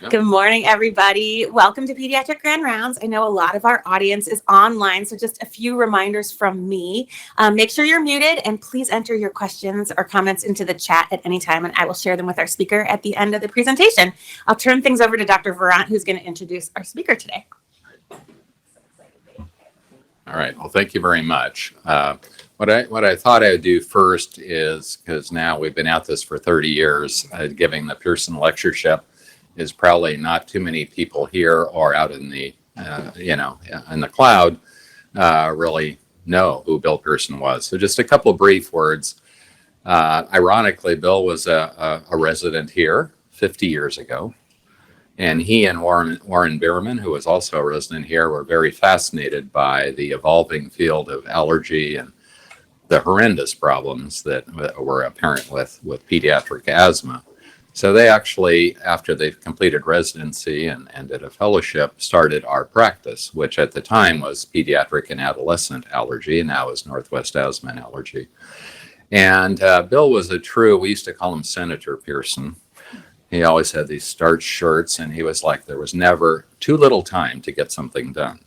Good morning, everybody. Welcome to Pediatric Grand Rounds. I know a lot of our audience is online, so just a few reminders from me. Make sure you're muted and please enter your questions or comments into the chat at any time, and I will share them with our speaker at the end of the presentation. I'll turn things over to Dr. Varant, who's going to introduce our speaker today. All right. Well, thank you very much. What I thought I would do first is, because now we've been at this for 30 years, giving the Pierson lectureship, is probably not too many people here or out in the, in the cloud really know who Bill Pierson was. So just a couple of brief words. Ironically, Bill was a resident here 50 years ago. And he and Warren Bierman, who was also a resident here, were very fascinated by the evolving field of allergy and the horrendous problems that were apparent with pediatric asthma. So they actually, after they completed residency and did a fellowship, started our practice, which at the time was pediatric and adolescent allergy, and now is Northwest Asthma and Allergy. And Bill was we used to call him Senator Pierson. He always had these starched shirts, and he was like, there was never too little time to get something done.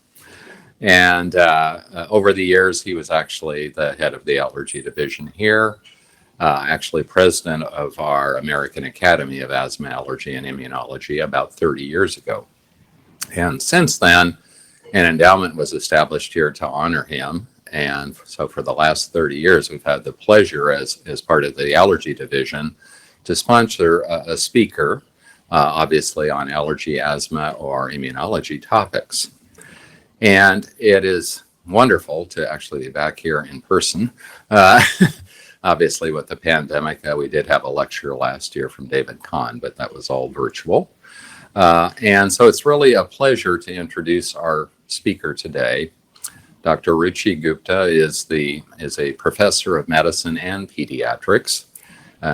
And over the years, he was actually the head of the allergy division here. Actually president of our American Academy of Asthma, Allergy, and Immunology about 30 years ago. And since then, an endowment was established here to honor him. And so for the last 30 years, we've had the pleasure as part of the allergy division to sponsor a speaker, obviously on allergy, asthma, or immunology topics. And it is wonderful to actually be back here in person. Obviously, with the pandemic, we did have a lecture last year from David Kahn, but that was all virtual. And so it's really a pleasure to introduce our speaker today. Dr. Ruchi Gupta is a professor of medicine and pediatrics.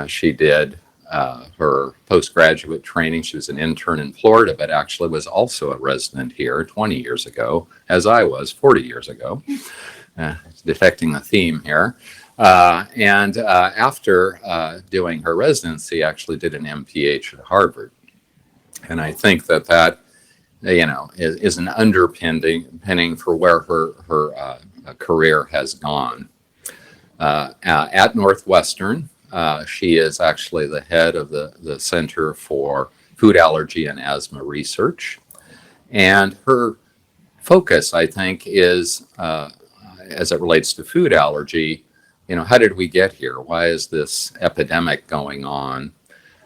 She did her postgraduate training. She was an intern in Florida, but actually was also a resident here 20 years ago, as I was 40 years ago. Detecting the theme here. And after doing her residency, actually did an MPH at Harvard. And I think that is an underpinning for where her career has gone. At Northwestern, she is actually the head of the Center for Food Allergy and Asthma Research. And her focus, I think, is, as it relates to food allergy, how did we get here? Why is this epidemic going on?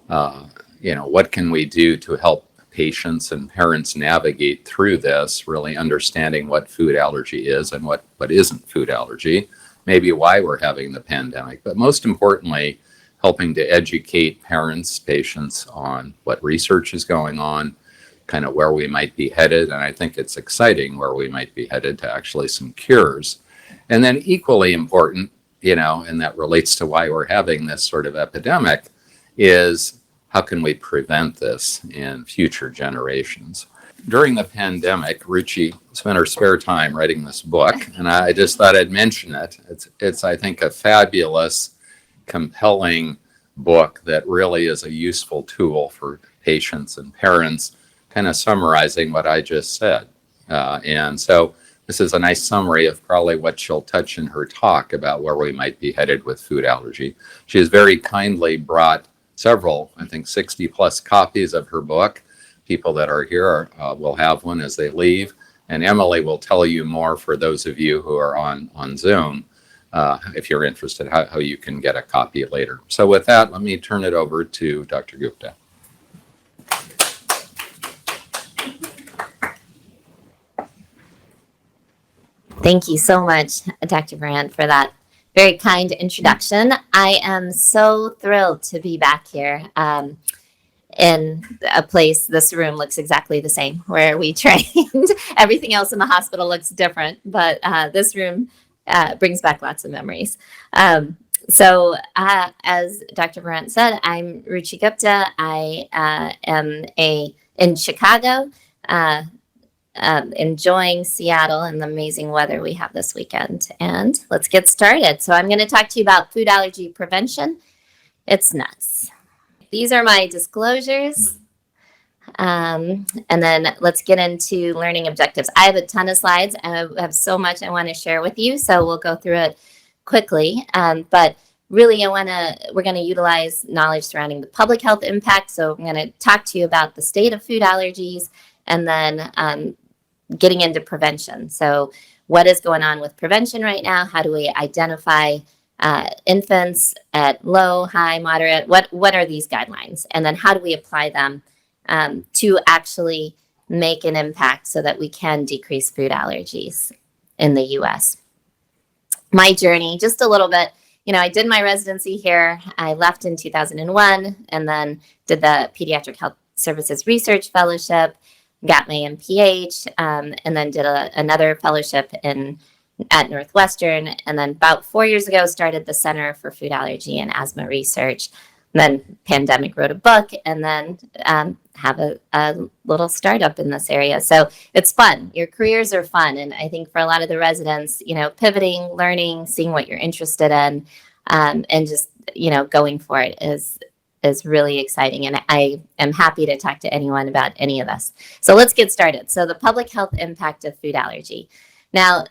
What can we do to help patients and parents navigate through this, really understanding what food allergy is and what isn't food allergy, maybe why we're having the pandemic, but most importantly, helping to educate parents, patients on what research is going on, kind of where we might be headed. And I think it's exciting where we might be headed to actually some cures. And then equally important, and that relates to why we're having this sort of epidemic, is how can we prevent this in future generations? During the pandemic, Ruchi spent her spare time writing this book, and I just thought I'd mention it. It's I think, a fabulous, compelling book that really is a useful tool for patients and parents, kind of summarizing what I just said. And so this is a nice summary of probably what she'll touch in her talk about where we might be headed with food allergy. She has very kindly brought several, I think 60 plus copies of her book. People that are here will have one as they leave. And Emily will tell you more for those of you who are on Zoom, if you're interested, how you can get a copy later. So with that, let me turn it over to Dr. Gupta. Thank you so much, Dr. Brandt, for that very kind introduction. I am so thrilled to be back here in a place. This room looks exactly the same where we trained. Everything else in the hospital looks different, but this room brings back lots of memories. So as Dr. Brandt said, I'm Ruchi Gupta. I am in Chicago. Enjoying Seattle and the amazing weather we have this weekend. And let's get started. So I'm going to talk to you about food allergy prevention. It's nuts. These are my disclosures. And then let's get into learning objectives. I have a ton of slides. I have so much I want to share with you, so we'll go through it quickly. But really, we're going to utilize knowledge surrounding the public health impact. So I'm going to talk to you about the state of food allergies, and then getting into prevention. So what is going on with prevention right now? How do we identify infants at low, high, moderate? What are these guidelines? And then how do we apply them to actually make an impact so that we can decrease food allergies in the US? My journey, just a little bit. I did my residency here. I left in 2001 and then did the Pediatric Health Services Research Fellowship, got my MPH, and then did another fellowship at Northwestern. And then about 4 years ago, started the Center for Food Allergy and Asthma Research. Then pandemic, wrote a book, and then have a little startup in this area. So it's fun. Your careers are fun. And I think for a lot of the residents, pivoting, learning, seeing what you're interested in, and just, going for it is really exciting. And I am happy to talk to anyone about any of this. So let's get started. So the public health impact of food allergy. Now,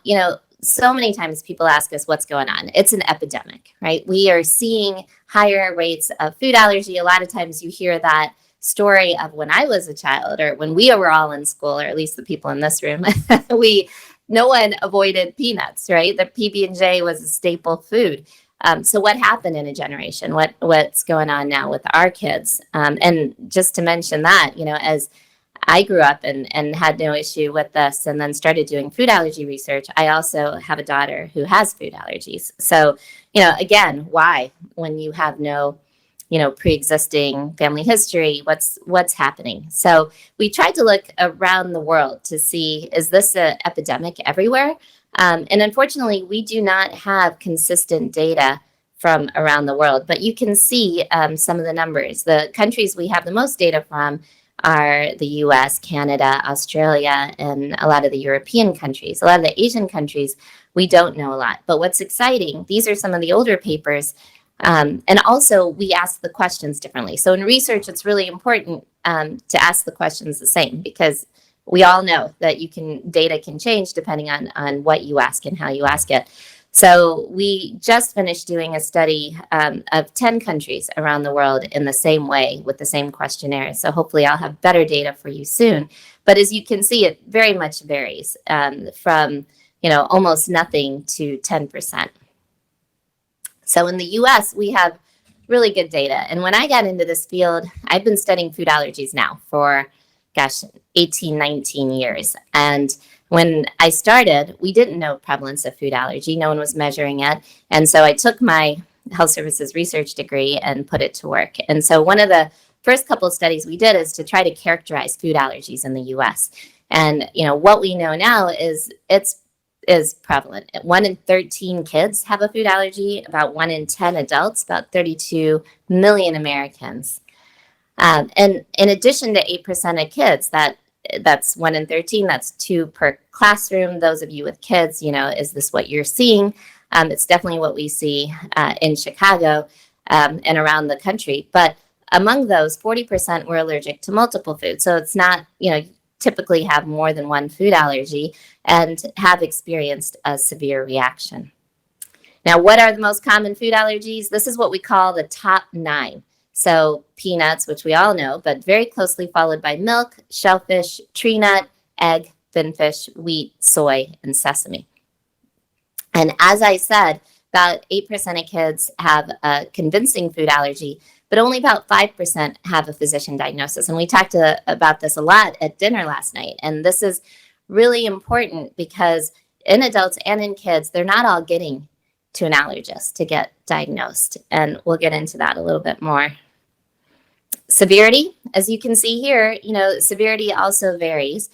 so many times people ask us what's going on. It's an epidemic, right? We are seeing higher rates of food allergy. A lot of times you hear that story of when I was a child or when we were all in school, or at least the people in this room, no one avoided peanuts, right? The PB&J was a staple food. So what happened in a generation? What's going on now with our kids? And just to mention that, as I grew up and had no issue with this and then started doing food allergy research, I also have a daughter who has food allergies. So, again, why? When you have no, pre-existing family history, what's happening? So we tried to look around the world to see, is this an epidemic everywhere? And unfortunately, we do not have consistent data from around the world, but you can see some of the numbers. The countries we have the most data from are the US, Canada, Australia, and a lot of the European countries. A lot of the Asian countries, we don't know a lot. But what's exciting, these are some of the older papers. And also, we ask the questions differently. So in research, it's really important to ask the questions the same, because we all know that data can change depending on what you ask and how you ask it. So we just finished doing a study of 10 countries around the world in the same way with the same questionnaire. So hopefully I'll have better data for you soon. But as you can see, it very much varies from almost nothing to 10%. So in the US, we have really good data. And when I got into this field, I've been studying food allergies now for, 18, 19 years. And when I started, we didn't know prevalence of food allergy. No one was measuring it. And so I took my health services research degree and put it to work. And so one of the first couple of studies we did is to try to characterize food allergies in the US. And, what we know now is is prevalent. 1 in 13 kids have a food allergy, about 1 in 10 adults, about 32 million Americans. And in addition to 8% of kids, that's 1 in 13, that's 2 per classroom. Those of you with kids, is this what you're seeing? It's definitely what we see in Chicago and around the country. But among those, 40% were allergic to multiple foods. So it's not, typically have more than one food allergy and have experienced a severe reaction. Now, what are the most common food allergies? This is what we call the top 9. So peanuts, which we all know, but very closely followed by milk, shellfish, tree nut, egg, finfish, wheat, soy, and sesame. And as I said, about 8% of kids have a convincing food allergy, but only about 5% have a physician diagnosis. And we talked about this a lot at dinner last night. And this is really important because in adults and in kids, they're not all getting to an allergist to get diagnosed. And we'll get into that a little bit more. Severity, as you can see here, severity also varies.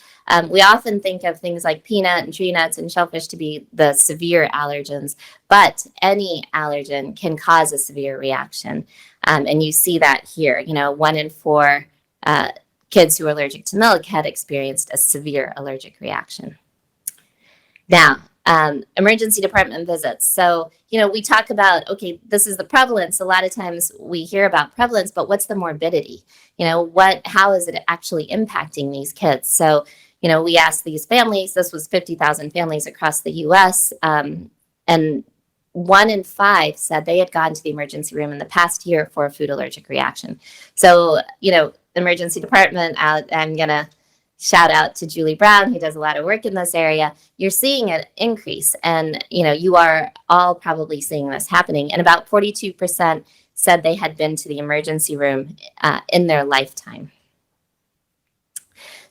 We often think of things like peanut and tree nuts and shellfish to be the severe allergens, but any allergen can cause a severe reaction. And you see that here, 1 in 4 kids who are allergic to milk had experienced a severe allergic reaction. Now, Emergency department visits. So, we talk about, okay, this is the prevalence. A lot of times we hear about prevalence, but what's the morbidity? How is it actually impacting these kids? So, we asked these families, this was 50,000 families across the US, and 1 in 5 said they had gone to the emergency room in the past year for a food allergic reaction. So, emergency department, I'm going to shout out to Julie Brown, who does a lot of work in this area. You're seeing an increase, and you are all probably seeing this happening. And about 42% said they had been to the emergency room in their lifetime.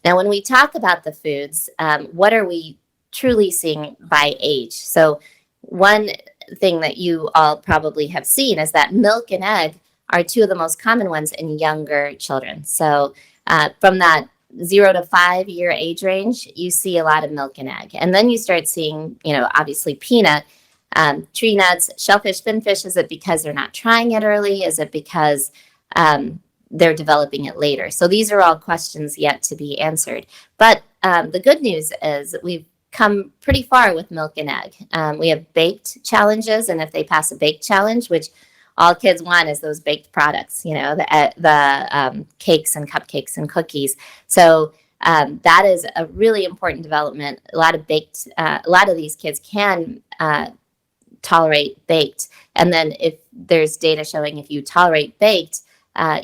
Now, when we talk about the foods, what are we truly seeing by age? So one thing that you all probably have seen is that milk and egg are 2 of the most common ones in younger children. So from that 0 to 5 year age range, you see a lot of milk and egg. And then you start seeing, obviously peanut, tree nuts, shellfish, finfish. Is it because they're not trying it early? Is it because they're developing it later? So these are all questions yet to be answered. But the good news is we've come pretty far with milk and egg. We have baked challenges, and if they pass a baked challenge, which all kids want is those baked products, the cakes and cupcakes and cookies. So that is a really important development. A lot of these kids can tolerate baked. And then if there's data showing if you tolerate baked,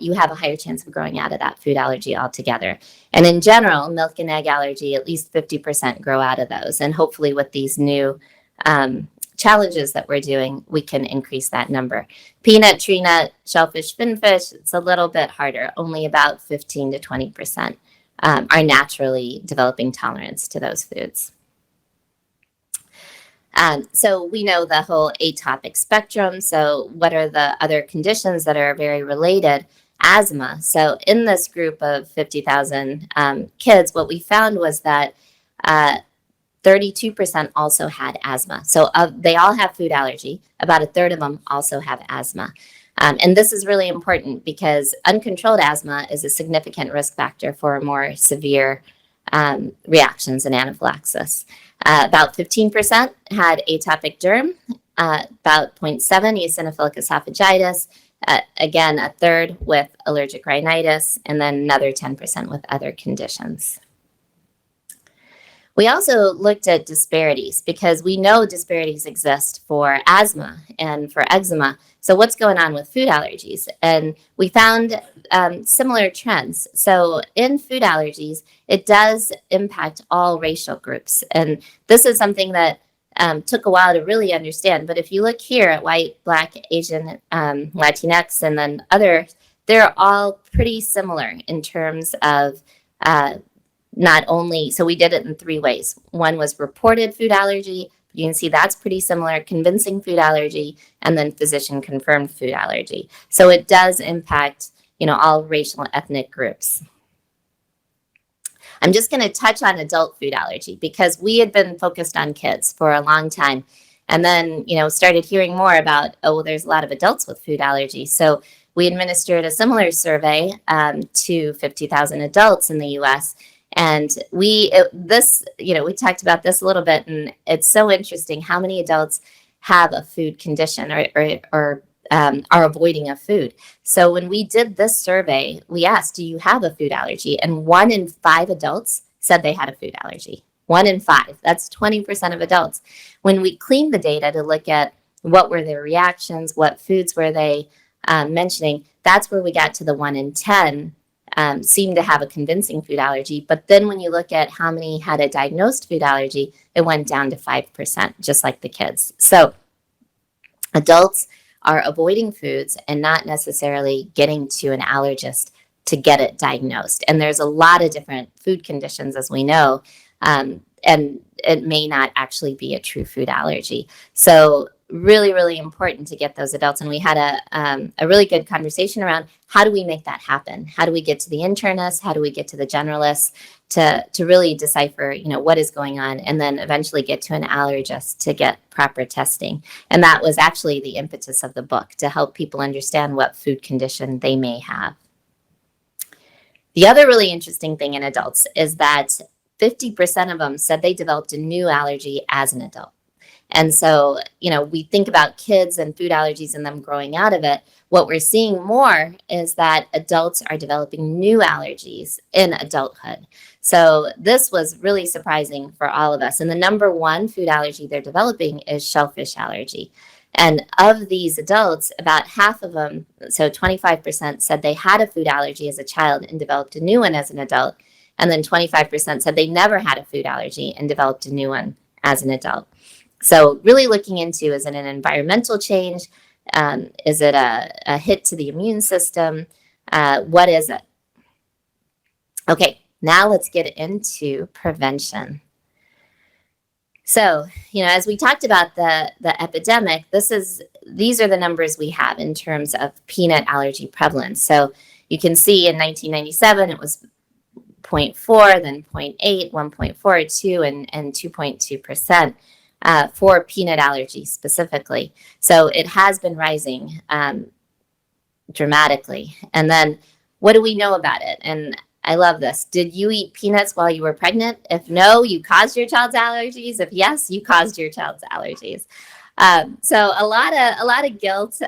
you have a higher chance of growing out of that food allergy altogether. And in general, milk and egg allergy, at least 50% grow out of those. And hopefully with these new challenges that we're doing, we can increase that number. Peanut, tree nut, shellfish, finfish, it's a little bit harder. Only about 15 to 20% are naturally developing tolerance to those foods. So we know the whole atopic spectrum. So what are the other conditions that are very related? Asthma. So in this group of 50,000 kids, what we found was that 32% also had asthma. So they all have food allergy. About a third of them also have asthma. And this is really important because uncontrolled asthma is a significant risk factor for more severe reactions and anaphylaxis. About 15% had atopic derm, about 0.7 eosinophilic esophagitis, again, a third with allergic rhinitis, and then another 10% with other conditions. We also looked at disparities because we know disparities exist for asthma and for eczema. So what's going on with food allergies? And we found similar trends. So in food allergies, it does impact all racial groups. And this is something that took a while to really understand. But if you look here at white, Black, Asian, Latinx, and then others, they're all pretty similar in terms of not only, so we did it in 3 ways. One was reported food allergy. You can see that's pretty similar, convincing food allergy, and then physician confirmed food allergy. So it does impact, all racial and ethnic groups. I'm just going to touch on adult food allergy because we had been focused on kids for a long time. And then, started hearing more about, there's a lot of adults with food allergy. So we administered a similar survey to 50,000 adults in the US. And we talked about this a little bit, and it's so interesting how many adults have a food condition or are avoiding a food. So when we did this survey, we asked, do you have a food allergy? And 1 in 5 adults said they had a food allergy. 1 in 5, that's 20% of adults. When we cleaned the data to look at what were their reactions, what foods were they mentioning, that's where we got to the 1 in 10 seemed to have a convincing food allergy. But then when you look at how many had a diagnosed food allergy, it went down to 5%, just like the kids. So adults are avoiding foods and not necessarily getting to an allergist to get it diagnosed. And there's a lot of different food conditions, as we know, and it may not actually be a true food allergy. So really, really important to get those adults. And we had a really good conversation around how do we make that happen? How do we get to the internist? How do we get to the generalist to really decipher, what is going on, and then eventually get to an allergist to get proper testing. And that was actually the impetus of the book, to help people understand what food condition they may have. The other really interesting thing in adults is that 50% of them said they developed a new allergy as an adult. And so, we think about kids and food allergies and them growing out of it. What we're seeing more is that adults are developing new allergies in adulthood. So this was really surprising for all of us. And the number one food allergy they're developing is shellfish allergy. And of these adults, about half of them, so 25%, said they had a food allergy as a child and developed a new one as an adult. And then 25% said they never had a food allergy and developed a new one as an adult. So really looking into, is it an environmental change? Is it a hit to the immune system? What is it? Okay, now let's get into prevention. So, as we talked about the epidemic, these are the numbers we have in terms of peanut allergy prevalence. So you can see in 1997, it was 0.4, then 0.8, 1.42, and 2.2%. For peanut allergy specifically. So it has been rising dramatically. And then what do we know about it? And I love this. Did you eat peanuts while you were pregnant? If no, you caused your child's allergies. If yes, you caused your child's allergies. So a lot of guilt.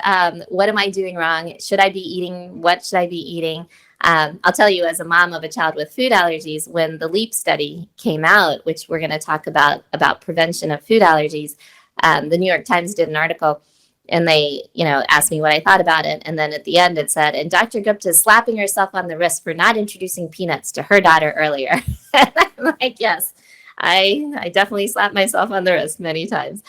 What am I doing wrong? Should I be eating? What should I be eating? I'll tell you, as a mom of a child with food allergies, when the LEAP study came out, which we're going to talk about prevention of food allergies, the New York Times did an article, and they, asked me what I thought about it. And then at the end, it said, and Dr. Gupta is slapping herself on the wrist for not introducing peanuts to her daughter earlier. And I'm like, yes, I definitely slapped myself on the wrist many times.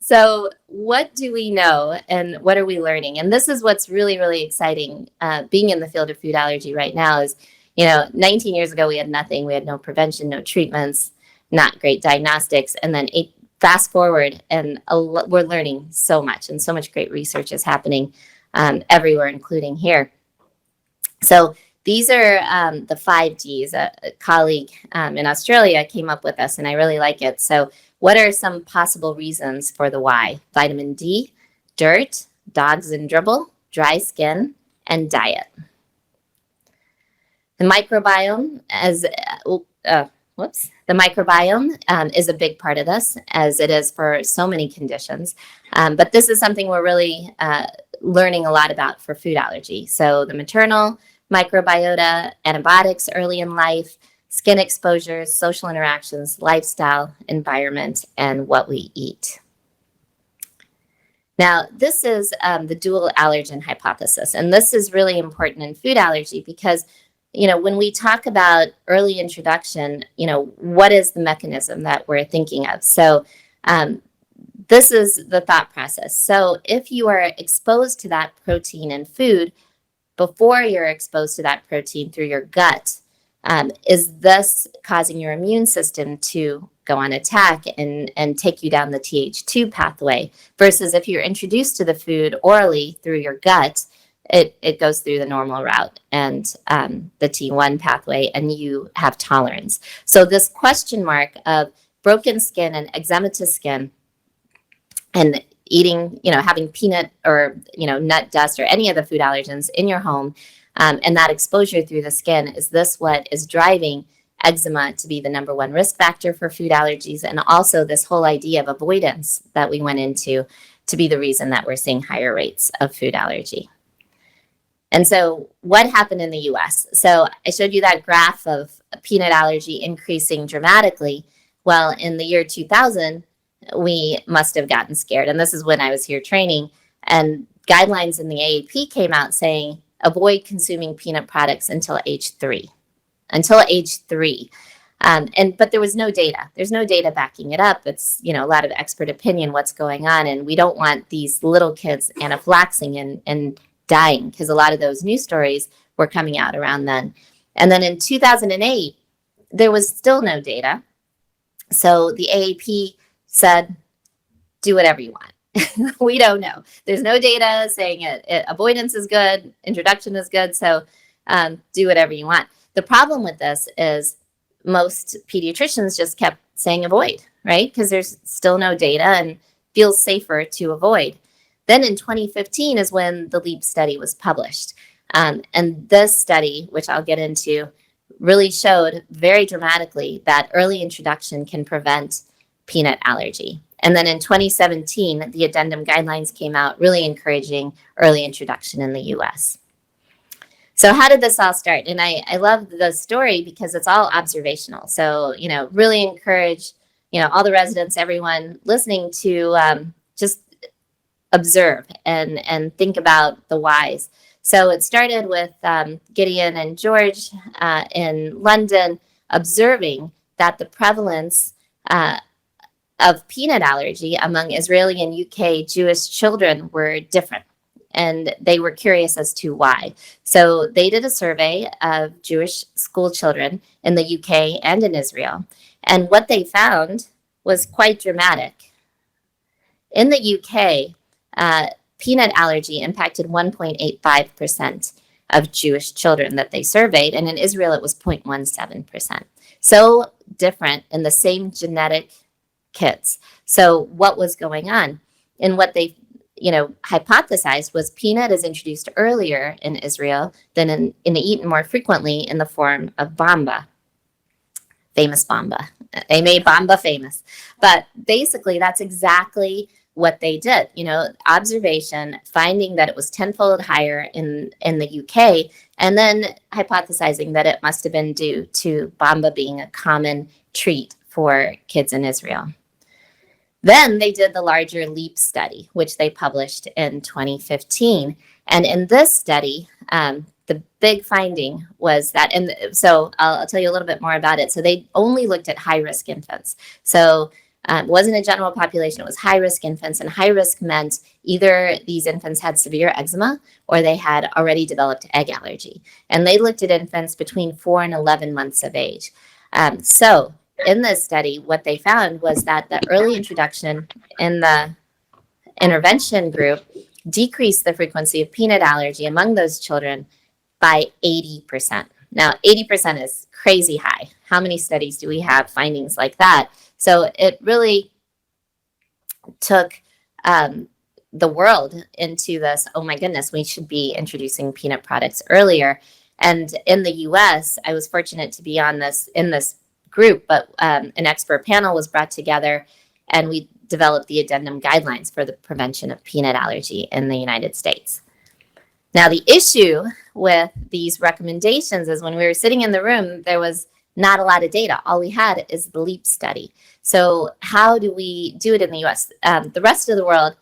So what do we know and what are we learning? And this is what's really, really exciting being in the field of food allergy right now is, 19 years ago, we had nothing. We had no prevention, no treatments, not great diagnostics. And then fast forward and we're learning so much, and so much great research is happening everywhere, including here. So these are the 5 Ds. A colleague in Australia came up with this, and I really like it. So what are some possible reasons for the why? Vitamin D, dirt, dogs and dribble, dry skin, and diet. The microbiome, the microbiome is a big part of this, as it is for so many conditions. But this is something we're really learning a lot about for food allergy. So the maternal microbiota, antibiotics early in life, skin exposures, social interactions, lifestyle, environment, and what we eat. Now, this is the dual allergen hypothesis, and this is really important in food allergy because, when we talk about early introduction, what is the mechanism that we're thinking of? So this is the thought process. So if you are exposed to that protein in food before you're exposed to that protein through your gut, is this causing your immune system to go on attack and take you down the Th2 pathway? Versus if you're introduced to the food orally through your gut, it goes through the normal route and the T1 pathway, and you have tolerance. So this question mark of broken skin and eczematous skin and eating, having peanut or, nut dust or any of the food allergens in your home, and that exposure through the skin, is this what is driving eczema to be the number one risk factor for food allergies? And also this whole idea of avoidance that we went into to be the reason that we're seeing higher rates of food allergy. And so what happened in the US? So I showed you that graph of peanut allergy increasing dramatically. Well, in the year 2000, we must have gotten scared. And this is when I was here training, and guidelines in the AAP came out saying, avoid consuming peanut products until age 3. But there was no data. There's no data backing it up. It's, a lot of expert opinion, what's going on. And we don't want these little kids anaphylaxing and dying, because a lot of those news stories were coming out around then. And then in 2008, there was still no data. So the AAP said, do whatever you want. We don't know. There's no data saying avoidance is good, introduction is good. So do whatever you want. The problem with this is most pediatricians just kept saying avoid, right? Because there's still no data and feels safer to avoid. Then in 2015 is when the LEAP study was published. And this study, which I'll get into, really showed very dramatically that early introduction can prevent peanut allergy. And then in 2017, the addendum guidelines came out, really encouraging early introduction in the US. So how did this all start? And I love the story because it's all observational. So, really encourage, all the residents, everyone listening to just observe and think about the whys. So it started with Gideon and George in London observing that the prevalence of peanut allergy among Israeli and UK Jewish children were different. And they were curious as to why. So they did a survey of Jewish school children in the UK and in Israel. And what they found was quite dramatic. In the UK, peanut allergy impacted 1.85% of Jewish children that they surveyed. And in Israel, it was 0.17%. So different in the same genetic kits. So what was going on? And what they hypothesized was peanut is introduced earlier in Israel than in eaten more frequently in the form of bamba. Famous bamba. They made bamba famous. But basically, that's exactly what they did. Observation, finding that it was tenfold higher in the UK, and then hypothesizing that it must have been due to bamba being a common treat for kids in Israel. Then they did the larger LEAP study, which they published in 2015. And in this study, the big finding was that, and so I'll tell you a little bit more about it. So they only looked at high-risk infants. So it wasn't a general population, it was high-risk infants. And high risk meant either these infants had severe eczema or they had already developed egg allergy. And they looked at infants between 4 and 11 months of age. So in this study, what they found was that the early introduction in the intervention group decreased the frequency of peanut allergy among those children by 80%. Now, 80% is crazy high. How many studies do we have findings like that? So it really took the world into this, oh my goodness, we should be introducing peanut products earlier. And in the US, I was fortunate to be in this group, but an expert panel was brought together and we developed the addendum guidelines for the prevention of peanut allergy in the United States. Now, the issue with these recommendations is when we were sitting in the room, there was not a lot of data. All we had is the LEAP study. So how do we do it in the US? The rest of the world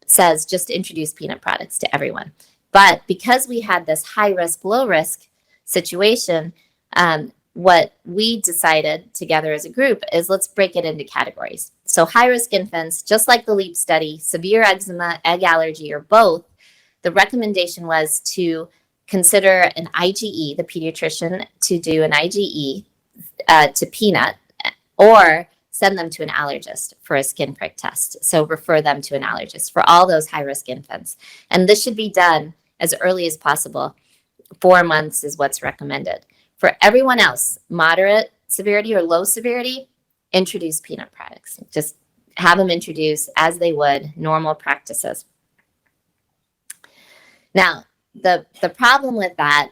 says just introduce peanut products to everyone. But because we had this high risk, low risk situation, what we decided together as a group is let's break it into categories. So high-risk infants, just like the LEAP study, severe eczema, egg allergy, or both, the recommendation was to consider an IgE, the pediatrician, to do an IgE to peanut, or send them to an allergist for a skin prick test. So refer them to an allergist for all those high-risk infants. And this should be done as early as possible. 4 months is what's recommended. For everyone else, moderate severity or low severity, introduce peanut products. Just have them introduced as they would normal practices. Now, the problem with that,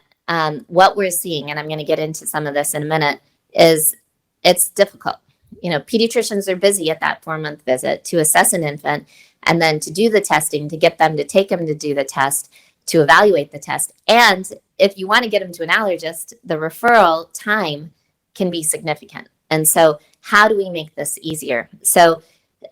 what we're seeing, and I'm going to get into some of this in a minute, is it's difficult. Pediatricians are busy at that 4-month visit to assess an infant and then to do the testing, to get them to take them to do the test, to evaluate the test. And if you want to get them to an allergist, the referral time can be significant. And so how do we make this easier? So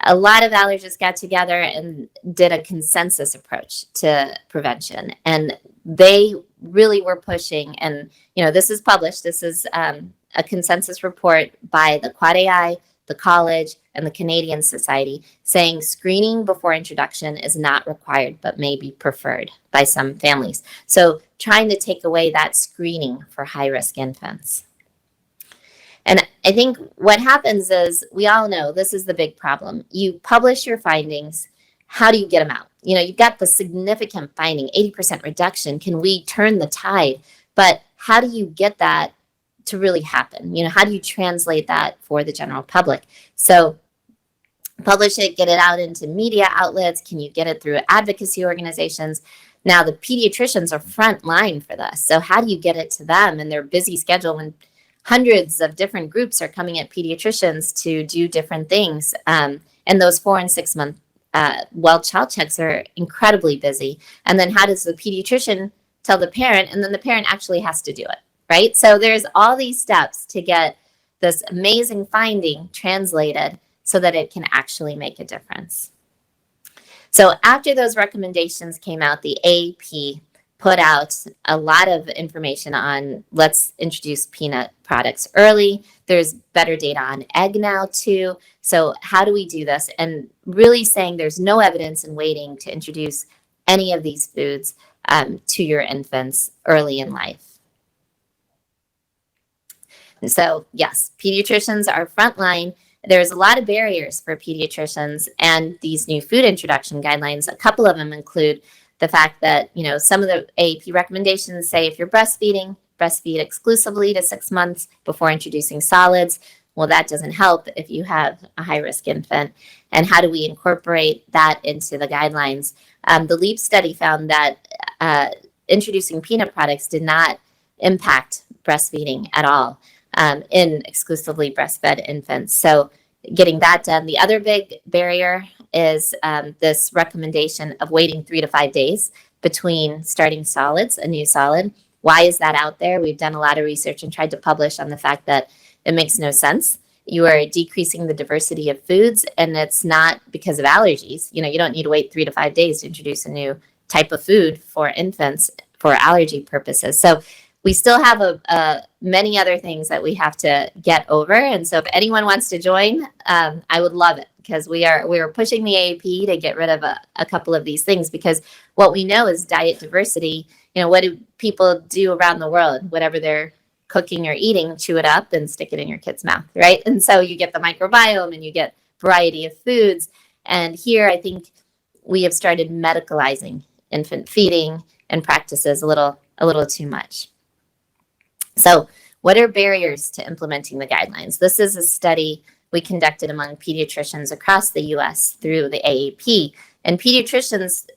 a lot of allergists got together and did a consensus approach to prevention. And they really were pushing, and this is published. This is a consensus report by the Quad AI, the college, and the Canadian Society saying screening before introduction is not required, but may be preferred by some families. So trying to take away that screening for high-risk infants. And I think what happens is, we all know this is the big problem. You publish your findings. How do you get them out? You've got the significant finding, 80% reduction. Can we turn the tide? But how do you get that to really happen? How do you translate that for the general public? So publish it, get it out into media outlets. Can you get it through advocacy organizations? Now, the pediatricians are front line for this. So how do you get it to them in their busy schedule when hundreds of different groups are coming at pediatricians to do different things? And those 4 and 6 month well child checks are incredibly busy. And then how does the pediatrician tell the parent? And then the parent actually has to do it, right? So there's all these steps to get this amazing finding translated so that it can actually make a difference. So after those recommendations came out, the AAP put out a lot of information on let's introduce peanut products early. There's better data on egg now too. So how do we do this? And really saying there's no evidence in waiting to introduce any of these foods to your infants early in life. And so yes, pediatricians are frontline. There's a lot of barriers for pediatricians and these new food introduction guidelines. A couple of them include the fact that, some of the AAP recommendations say if you're breastfeeding, breastfeed exclusively to 6 months before introducing solids. Well, that doesn't help if you have a high-risk infant. And how do we incorporate that into the guidelines? The LEAP study found that introducing peanut products did not impact breastfeeding at all in exclusively breastfed infants. So getting that done. The other big barrier is this recommendation of waiting 3 to 5 days between starting solids, a new solid. Why is that out there? We've done a lot of research and tried to publish on the fact that it makes no sense. You are decreasing the diversity of foods, and it's not because of allergies. You don't need to wait 3 to 5 days to introduce a new type of food for infants for allergy purposes. So we still have many other things that we have to get over. And so if anyone wants to join, I would love it, because we are pushing the AAP to get rid of a couple of these things, because what we know is diet diversity. What do people do around the world? Whatever they're cooking or eating, chew it up and stick it in your kid's mouth, right? And so you get the microbiome and you get variety of foods. And here I think we have started medicalizing infant feeding and practices a little too much. So what are barriers to implementing the guidelines? This is a study we conducted among pediatricians across the U.S. through the AAP. And pediatricians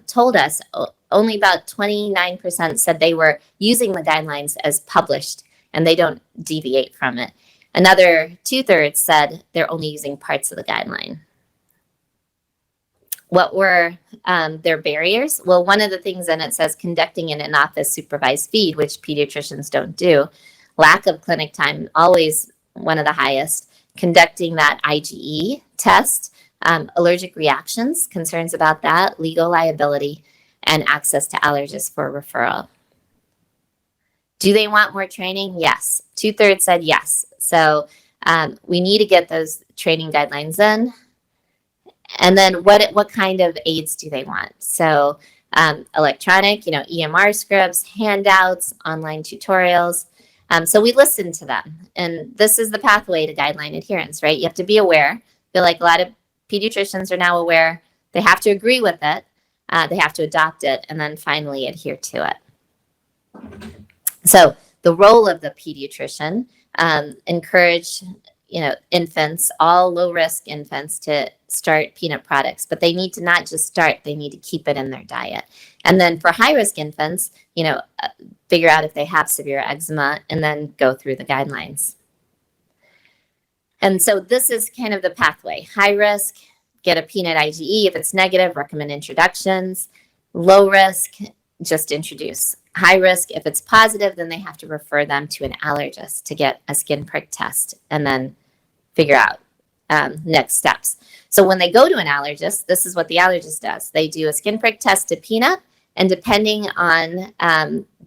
told us only about 29% said they were using the guidelines as published and they don't deviate from it. Another 2/3 said they're only using parts of the guideline. What were their barriers? Well, one of the things in it says conducting an in-office supervised feed, which pediatricians don't do. Lack of clinic time, always one of the highest. Conducting that IgE test, allergic reactions, concerns about that, legal liability, and access to allergists for referral. Do they want more training? Yes. 2/3 said yes. So we need to get those training guidelines in. And then what kind of aids do they want? So electronic, EMR scripts, handouts, online tutorials. So we listen to them. And this is the pathway to guideline adherence, right? You have to be aware. I feel like a lot of pediatricians are now aware. They have to agree with it. They have to adopt it and then finally adhere to it. So the role of the pediatrician, encourage infants, all low-risk infants, to start peanut products, but they need to not just start, they need to keep it in their diet. And then for high-risk infants, figure out if they have severe eczema and then go through the guidelines. And so this is kind of the pathway. High risk, get a peanut IgE. If it's negative, recommend introductions. Low risk, just introduce. High risk, if it's positive, then they have to refer them to an allergist to get a skin prick test and then figure out next steps. So when they go to an allergist, this is what the allergist does. They do a skin prick test to peanut, and depending on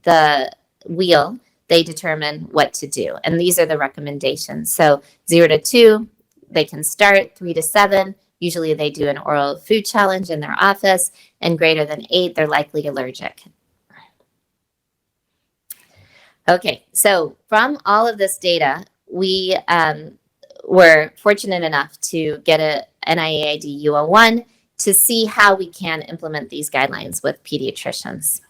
the wheel, they determine what to do. And these are the recommendations. So 0 to 2, they can start. 3 to 7, usually they do an oral food challenge in their office. And greater than 8, they're likely allergic. Okay, so from all of this data, we were fortunate enough to get a NIAID U01 to see how we can implement these guidelines with pediatricians.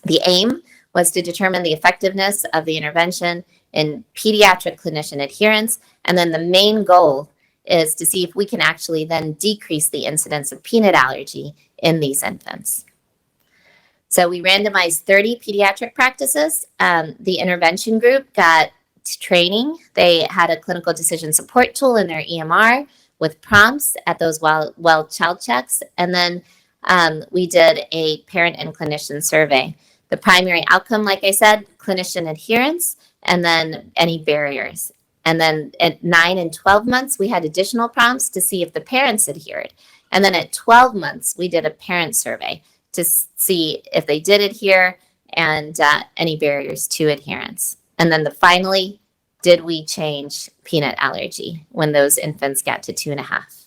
The aim was to determine the effectiveness of the intervention in pediatric clinician adherence, and then the main goal is to see if we can actually then decrease the incidence of peanut allergy in these infants. So we randomized 30 pediatric practices. The intervention group got training. They had a clinical decision support tool in their EMR with prompts at those well child checks. And then we did a parent and clinician survey. The primary outcome, like I said, clinician adherence, and then any barriers. And then at 9 and 12 months, we had additional prompts to see if the parents adhered. And then at 12 months, we did a parent survey to see if they did adhere and any barriers to adherence. And then finally, did we change peanut allergy when those infants got to 2.5?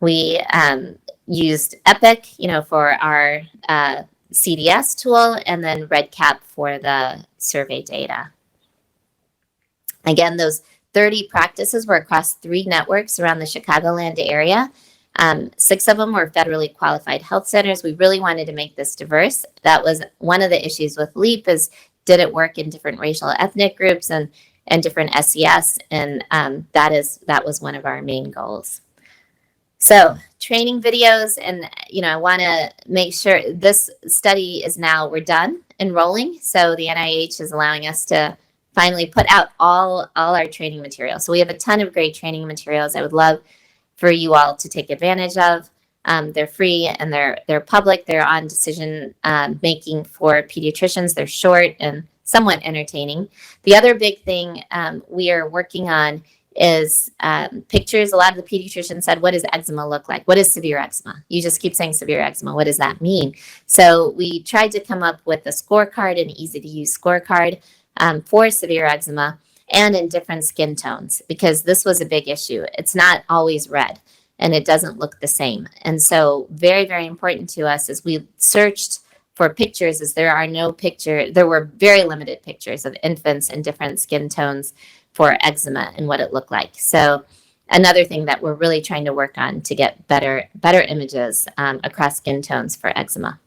We used Epic, for our CDS tool, and then RedCap for the survey data. Again, those 30 practices were across 3 networks around the Chicagoland area. 6 of them were federally qualified health centers. We really wanted to make this diverse. That was one of the issues with LEAP, is did it work in different racial ethnic groups and different SES? And that was one of our main goals. So training videos, and I want to make sure this study is now, we're done enrolling. So the NIH is allowing us to finally put out all our training materials. So we have a ton of great training materials I would love for you all to take advantage of. They're free and they're public. They're on decision making for pediatricians. They're short and somewhat entertaining. The other big thing we are working on is pictures. A lot of the pediatricians said, what does eczema look like? What is severe eczema? You just keep saying severe eczema. What does that mean? So we tried to come up with a scorecard, an easy to use scorecard for severe eczema, and in different skin tones, because this was a big issue. It's not always red and it doesn't look the same. And so very, very important to us as we searched for pictures, is there were very limited pictures of infants in different skin tones for eczema and what it looked like. So another thing that we're really trying to work on to get better images across skin tones for eczema.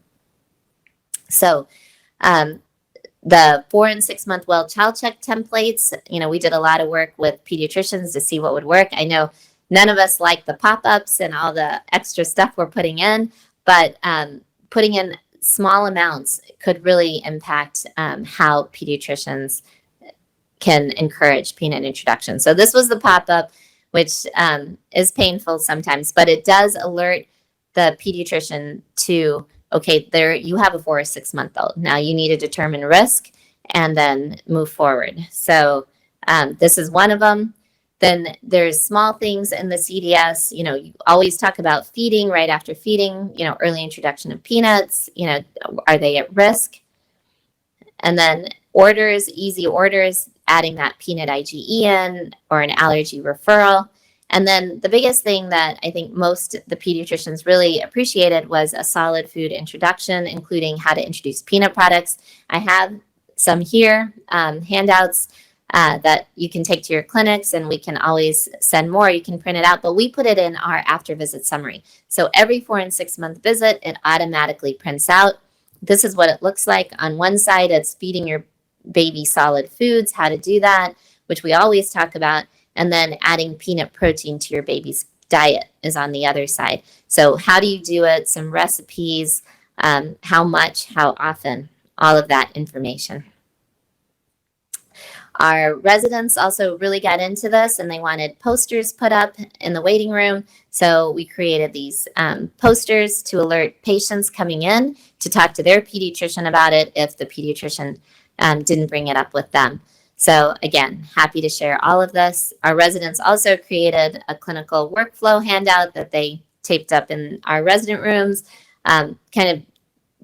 So the 4 and 6 month well child check templates, we did a lot of work with pediatricians to see what would work. I know none of us like the pop-ups and all the extra stuff we're putting in, but putting in small amounts could really impact how pediatricians can encourage peanut introduction. So this was the pop-up, which is painful sometimes, but it does alert the pediatrician to, okay, there you have a 4 or 6 month old. Now you need to determine risk and then move forward. So this is one of them. Then there's small things in the CDS. You always talk about feeding, right after feeding, early introduction of peanuts, are they at risk? And then orders, easy orders, adding that peanut IgE in or an allergy referral. And then the biggest thing that I think most the pediatricians really appreciated was a solid food introduction, including how to introduce peanut products. I have some here, handouts that you can take to your clinics, and we can always send more. You can print it out, but we put it in our after visit summary. So every 4 and 6 month visit, it automatically prints out. This is what it looks like. On one side, it's feeding your baby solid foods, how to do that, which we always talk about. And then adding peanut protein to your baby's diet is on the other side. So how do you do it? Some recipes, how much, how often, all of that information. Our residents also really got into this, and they wanted posters put up in the waiting room. So we created these posters to alert patients coming in to talk to their pediatrician about it if the pediatrician didn't bring it up with them. So again, happy to share all of this. Our residents also created a clinical workflow handout that they taped up in our resident rooms, kind of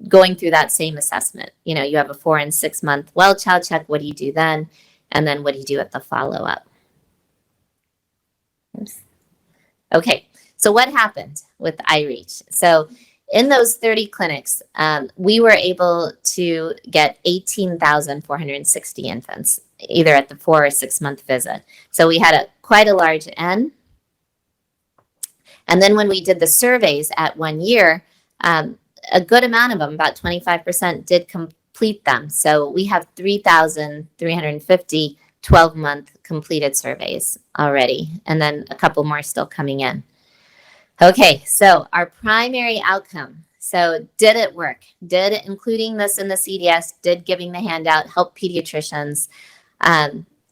going through that same assessment. You have a 4 and 6 month well child check. What do you do then? And then what do you do at the follow-up? Okay, so what happened with iReach? So in those 30 clinics, we were able to get 18,460 infants, either at the 4 or 6 month visit. So we had quite a large N. And then when we did the surveys at 1 year, a good amount of them, about 25%, did complete them. So we have 3,350 12-month completed surveys already, and then a couple more still coming in. Okay, so our primary outcome. So did it work? Did including this in the CDS, did giving the handout help pediatricians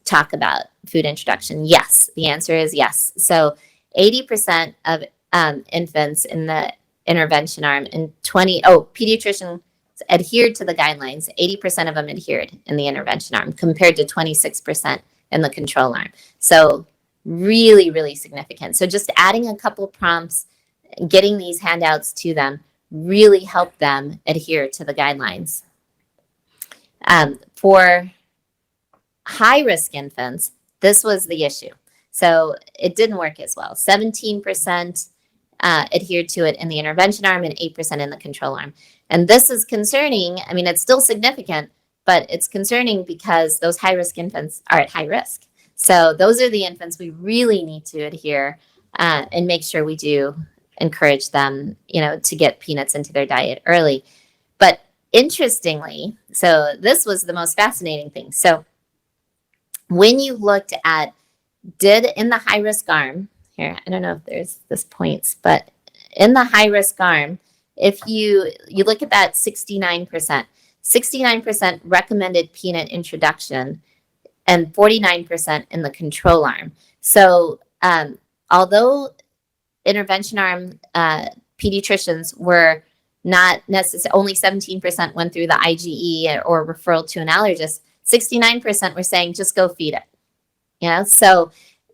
talk about food introduction? Yes, the answer is yes. So 80% of infants in the intervention arm and pediatricians adhered to the guidelines. 80% of them adhered in the intervention arm compared to 26% in the control arm. So really, really significant. So just adding a couple prompts, getting these handouts to them really helped them adhere to the guidelines. For high-risk infants, this was the issue. So it didn't work as well. 17% adhered to it in the intervention arm and 8% in the control arm. And this is concerning. I mean, it's still significant, but it's concerning because those high-risk infants are at high risk. So those are the infants we really need to adhere and make sure we do encourage them, to get peanuts into their diet early. But interestingly, so this was the most fascinating thing. So when you looked at in the high risk arm, here, I don't know if there's this points, but in the high risk arm, if you look at that 69% recommended peanut introduction and 49% in the control arm. So although intervention arm pediatricians were not necessarily, only 17% went through the IgE or referral to an allergist, 69% were saying just go feed it. So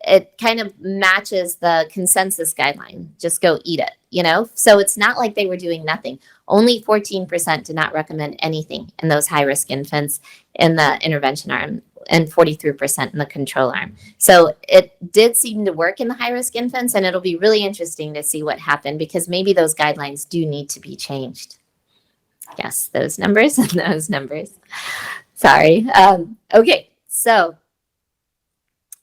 it kind of matches the consensus guideline, just go eat it, So it's not like they were doing nothing. Only 14% did not recommend anything in those high-risk infants in the intervention arm and 43% in the control arm. So it did seem to work in the high-risk infants, and it'll be really interesting to see what happened because maybe those guidelines do need to be changed. Yes, those numbers and those numbers. Sorry. Okay, so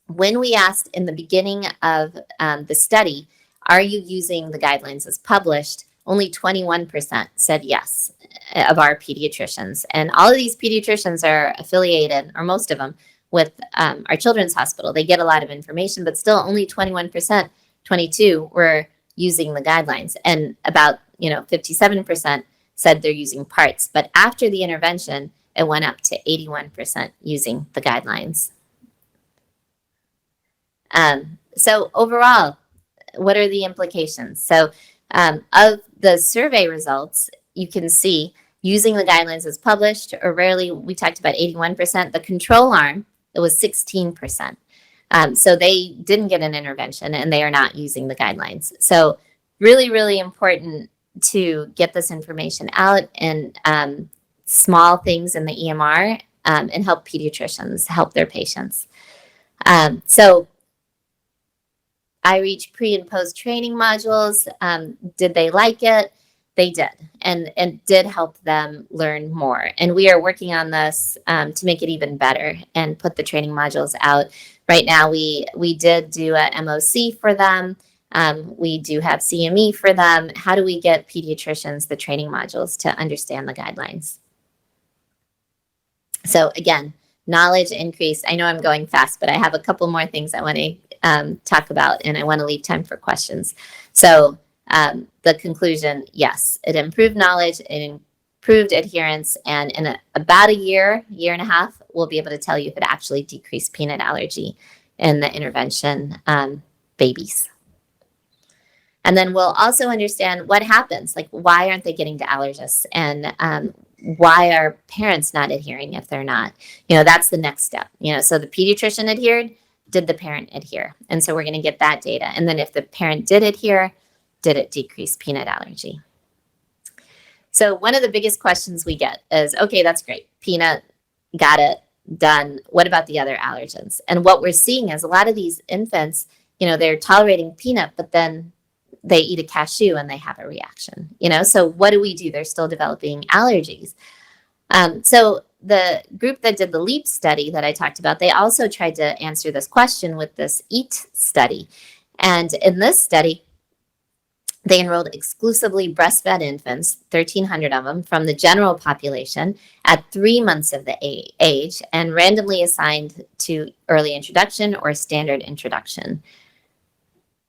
when we asked in the beginning of the study, are you using the guidelines as published? Only 21% said yes of our pediatricians. And all of these pediatricians are affiliated, or most of them, with our children's hospital. They get a lot of information, but still only 21%, 22 were using the guidelines. And about 57% said they're using parts. But after the intervention, it went up to 81% using the guidelines. So overall, what are the implications? So of the survey results, you can see using the guidelines as published or rarely, we talked about 81%. The control arm, it was 16%. So they didn't get an intervention and they are not using the guidelines. So really, really important to get this information out and small things in the EMR and help pediatricians help their patients. So iReach pre and post training modules, did they like it? They did, and did help them learn more. And we are working on this to make it even better and put the training modules out. Right now, we did do a MOC for them. We do have CME for them. How do we get pediatricians the training modules to understand the guidelines? So again, knowledge increase. I know I'm going fast, but I have a couple more things I want to talk about, and I want to leave time for questions. So the conclusion, yes, it improved knowledge, it improved adherence, and in about a year and a half, we'll be able to tell you if it actually decreased peanut allergy in the intervention babies. And then we'll also understand what happens, like why aren't they getting to allergists, and why are parents not adhering if they're not? That's the next step. So the pediatrician adhered, did the parent adhere? And so we're going to get that data. And then if the parent did adhere, did it decrease peanut allergy? So one of the biggest questions we get is, okay, that's great. Peanut, got it, done. What about the other allergens? And what we're seeing is a lot of these infants, they're tolerating peanut, but then they eat a cashew and they have a reaction. So what do we do? They're still developing allergies. So the group that did the LEAP study that I talked about, they also tried to answer this question with this EAT study. And in this study, they enrolled exclusively breastfed infants, 1,300 of them, from the general population at 3 months of the age and randomly assigned to early introduction or standard introduction.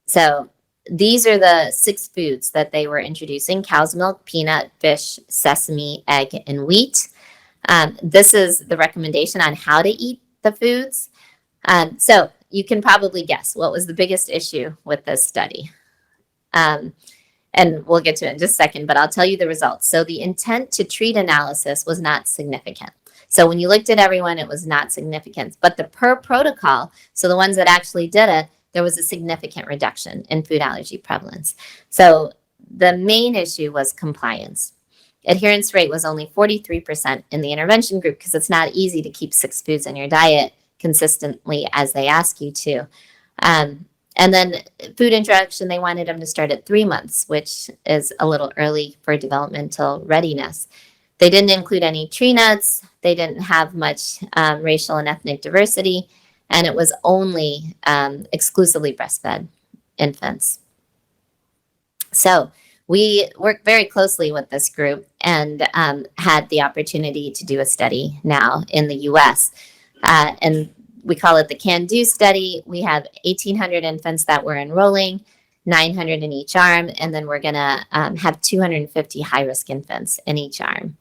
So these are the 6 foods that they were introducing: cow's milk, peanut, fish, sesame, egg, and wheat. This is the recommendation on how to eat the foods. So you can probably guess what was the biggest issue with this study. And we'll get to it in just a second, but I'll tell you the results. So the intent to treat analysis was not significant. So when you looked at everyone, it was not significant. But the per protocol, so the ones that actually did it, there was a significant reduction in food allergy prevalence. So the main issue was compliance. Adherence rate was only 43% in the intervention group because it's not easy to keep 6 foods in your diet consistently as they ask you to. And then food introduction, they wanted them to start at 3 months, which is a little early for developmental readiness. They didn't include any tree nuts. They didn't have much racial and ethnic diversity. And it was only exclusively breastfed infants. So we worked very closely with this group and had the opportunity to do a study now in the US. And we call it the Can Do study. We have 1,800 infants that we're enrolling, 900 in each arm, and then we're going to have 250 high-risk infants in each arm.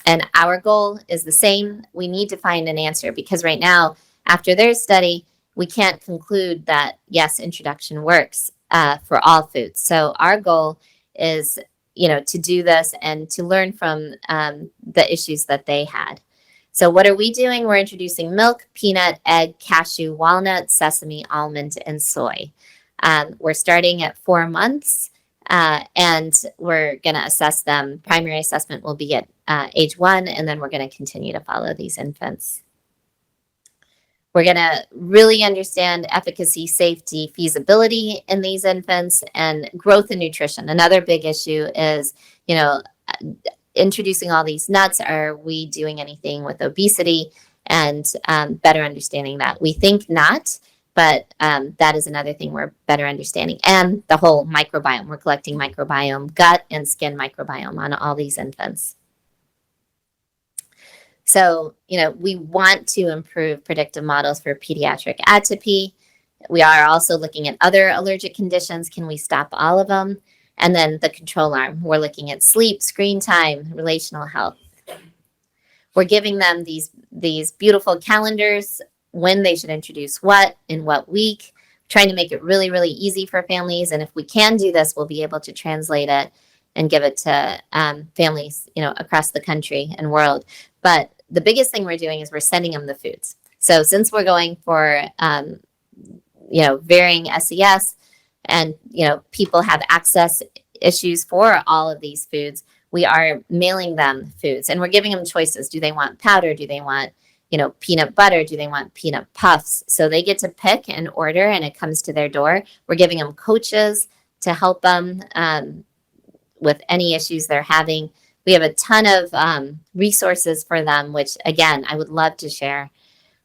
And our goal is the same. We need to find an answer because right now, after their study, we can't conclude that, yes, introduction works for all foods. So our goal is, to do this and to learn from the issues that they had. So what are we doing? We're introducing milk, peanut, egg, cashew, walnut, sesame, almond, and soy. We're starting at 4 months, and we're going to assess them. Primary assessment will be at age 1, and then we're going to continue to follow these infants. We're going to really understand efficacy, safety, feasibility in these infants, and growth and nutrition. Another big issue is, introducing all these nuts. Are we doing anything with obesity? And better understanding that. We think not, but that is another thing we're better understanding. And the whole microbiome. We're collecting microbiome, gut and skin microbiome on all these infants. So, we want to improve predictive models for pediatric atopy. We are also looking at other allergic conditions. Can we stop all of them? And then the control arm, we're looking at sleep, screen time, relational health. We're giving them these beautiful calendars, when they should introduce what, in what week, trying to make it really, really easy for families. And if we can do this, we'll be able to translate it and give it to families, across the country and world. But the biggest thing we're doing is we're sending them the foods. So since we're going for, varying SES, and people have access issues for all of these foods, we are mailing them foods and we're giving them choices. Do they want powder? Do they want peanut butter? Do they want peanut puffs? So they get to pick and order, and it comes to their door. We're giving them coaches to help them with any issues they're having. We have a ton of resources for them, which again I would love to share,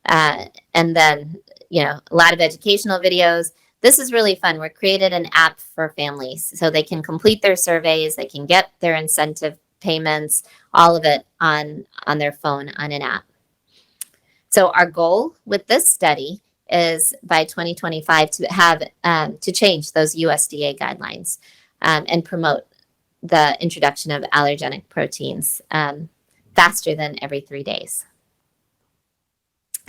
and then a lot of educational videos. This is really fun. We're created an app for families so they can complete their surveys, they can get their incentive payments, all of it on their phone on an app. So our goal with this study is by 2025 to have to change those USDA guidelines and promote the introduction of allergenic proteins faster than every 3 days.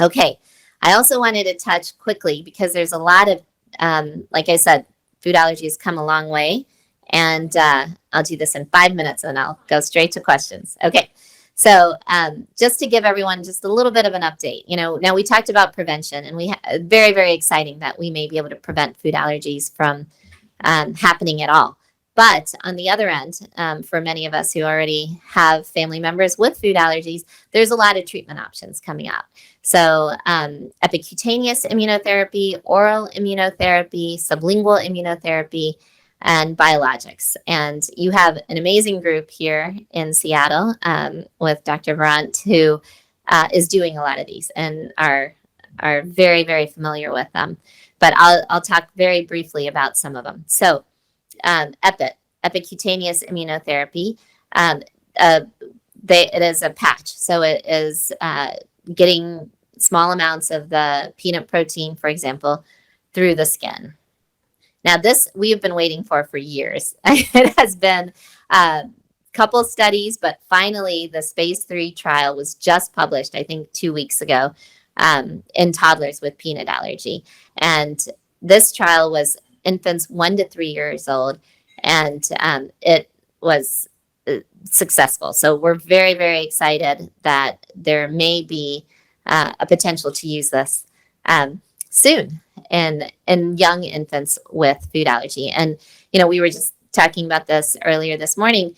Okay, I also wanted to touch quickly because there's a lot of like I said, food allergies come a long way, and I'll do this in 5 minutes and I'll go straight to questions. Okay, so just to give everyone just a little bit of an update, now we talked about prevention, and we very, very exciting that we may be able to prevent food allergies from happening at all. But on the other end, for many of us who already have family members with food allergies, there's a lot of treatment options coming out. So epicutaneous immunotherapy, oral immunotherapy, sublingual immunotherapy, and biologics. And you have an amazing group here in Seattle with Dr. Brandt, who is doing a lot of these and are very, very familiar with them. But I'll talk very briefly about some of them. So epicutaneous immunotherapy, it is a patch. So it is getting small amounts of the peanut protein, for example, through the skin. Now, this we have been waiting for years. It has been a couple studies, but finally the phase 3 trial was just published, I think 2 weeks ago, in toddlers with peanut allergy. And this trial was infants 1 to 3 years old, and it was successful. So we're very, very excited that there may be a potential to use this soon in young infants with food allergy. And, we were just talking about this earlier this morning.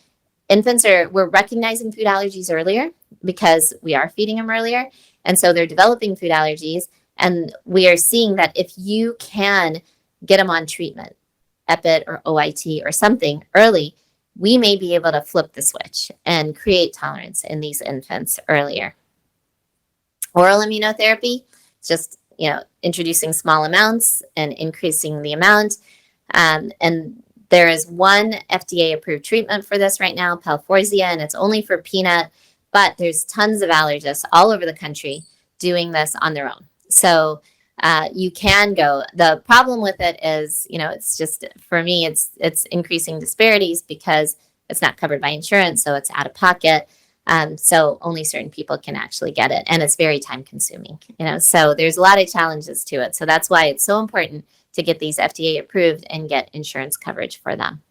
We're recognizing food allergies earlier because we are feeding them earlier. And so they're developing food allergies. And we are seeing that if you can get them on treatment, EPIT or OIT or something early, we may be able to flip the switch and create tolerance in these infants earlier. Oral immunotherapy, just, introducing small amounts and increasing the amount. And there is one FDA-approved treatment for this right now, Palforzia, and it's only for peanut, but there's tons of allergists all over the country doing this on their own. So you can go. The problem with it is, it's just, for me, it's increasing disparities because it's not covered by insurance, so it's out of pocket. So only certain people can actually get it, and it's very time consuming, so there's a lot of challenges to it. So that's why it's so important to get these FDA approved and get insurance coverage for them.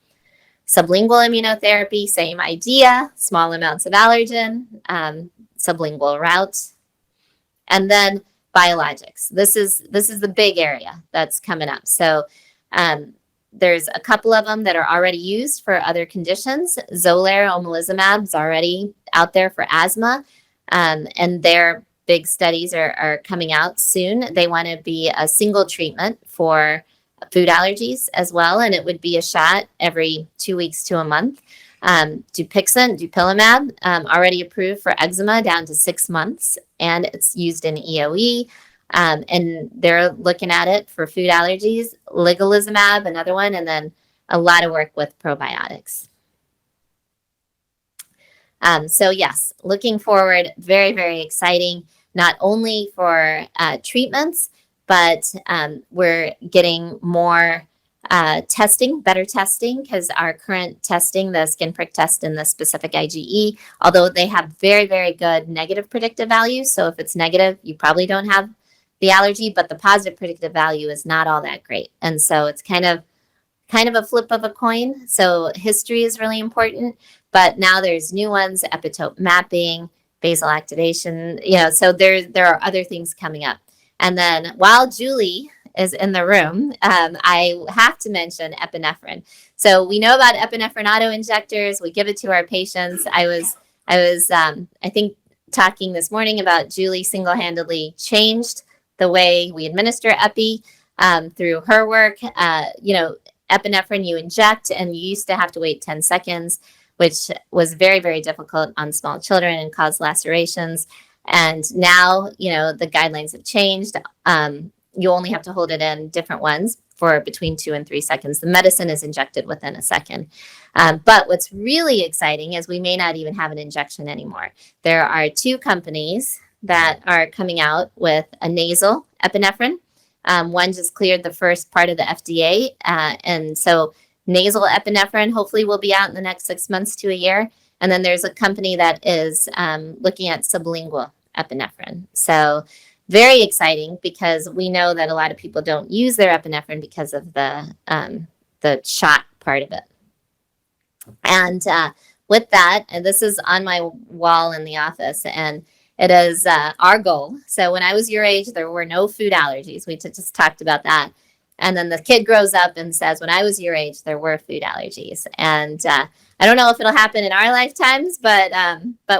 Sublingual immunotherapy, same idea, small amounts of allergen, sublingual route. And then biologics. This is the big area that's coming up. So there's a couple of them that are already used for other conditions. Xolair, omalizumab is already out there for asthma, and their big studies are coming out soon. They want to be a single treatment for food allergies as well, and it would be a shot every 2 weeks to a month. Dupilumab, already approved for eczema down to 6 months, and it's used in EOE. And they're looking at it for food allergies. Ligolizumab, another one, and then a lot of work with probiotics. So yes, looking forward, very, very exciting, not only for treatments, but we're getting more testing, better testing, because our current testing, the skin prick test and the specific IgE, although they have very, very good negative predictive values. So if it's negative, you probably don't have the allergy, but the positive predictive value is not all that great. And so it's kind of a flip of a coin. So history is really important, but now there's new ones, epitope mapping, basal activation, so there are other things coming up. And then while Julie is in the room, I have to mention epinephrine. So we know about epinephrine auto injectors. We give it to our patients. I was I think talking this morning about Julie single-handedly changed the way we administer epi through her work. Epinephrine you inject, and you used to have to wait 10 seconds, which was very, very difficult on small children and caused lacerations. And now, the guidelines have changed. You only have to hold it in different ones for between 2 and 3 seconds. The medicine is injected within a second. But what's really exciting is we may not even have an injection anymore. There are 2 companies that are coming out with a nasal epinephrine. One just cleared the first part of the FDA. And so nasal epinephrine hopefully will be out in the next 6 months to a year. And then there's a company that is looking at sublingual epinephrine. So very exciting, because we know that a lot of people don't use their epinephrine because of the shot part of it. And with that, and this is on my wall in the office, and it is our goal. So when I was your age, there were no food allergies. We just talked about that. And then the kid grows up and says, when I was your age, there were food allergies. And I don't know if it'll happen in our lifetimes, but